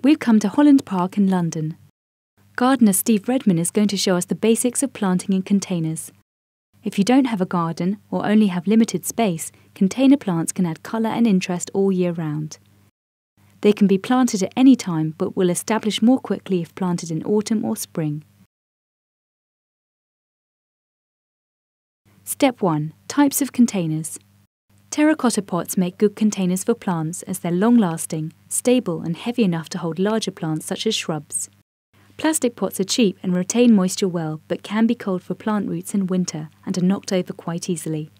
We've come to Holland Park in London. Gardener Steve Redman is going to show us the basics of planting in containers. If you don't have a garden or only have limited space, container plants can add colour and interest all year round. They can be planted at any time but will establish more quickly if planted in autumn or spring. Step 1. Types of containers. Terracotta pots make good containers for plants as they're long-lasting, stable and heavy enough to hold larger plants such as shrubs. Plastic pots are cheap and retain moisture well but can be cold for plant roots in winter and are knocked over quite easily.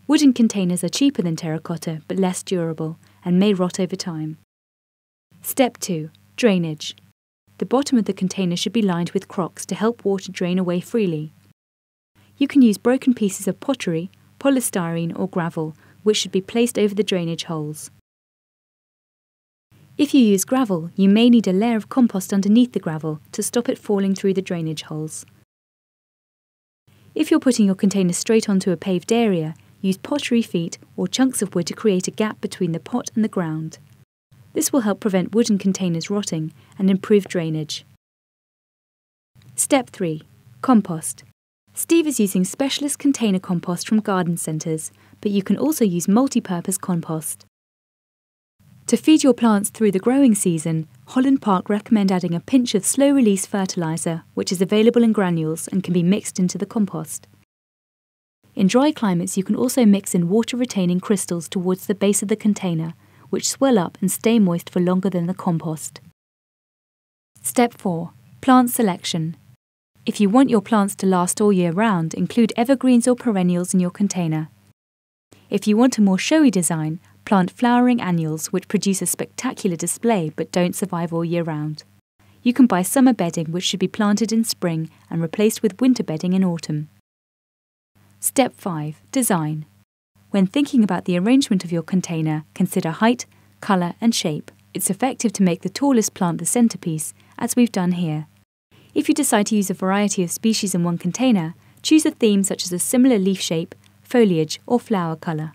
Wooden containers are cheaper than terracotta but less durable and may rot over time. Step 2. Drainage. The bottom of the container should be lined with crocks to help water drain away freely. You can use broken pieces of pottery, polystyrene or gravel, which should be placed over the drainage holes. If you use gravel, you may need a layer of compost underneath the gravel to stop it falling through the drainage holes. If you're putting your container straight onto a paved area, use pottery feet or chunks of wood to create a gap between the pot and the ground. This will help prevent wooden containers rotting and improve drainage. Step 3. Compost. Steve is using specialist container compost from garden centres, but you can also use multi-purpose compost. To feed your plants through the growing season, Holland Park recommend adding a pinch of slow-release fertiliser, which is available in granules and can be mixed into the compost. In dry climates, you can also mix in water-retaining crystals towards the base of the container, which swell up and stay moist for longer than the compost. Step 4. Plant selection. If you want your plants to last all year round, include evergreens or perennials in your container. If you want a more showy design, plant flowering annuals which produce a spectacular display but don't survive all year round. You can buy summer bedding which should be planted in spring and replaced with winter bedding in autumn. Step 5. Design. When thinking about the arrangement of your container, consider height, colour and shape. It's effective to make the tallest plant the centrepiece, as we've done here. If you decide to use a variety of species in one container, choose a theme such as a similar leaf shape, foliage or flower colour.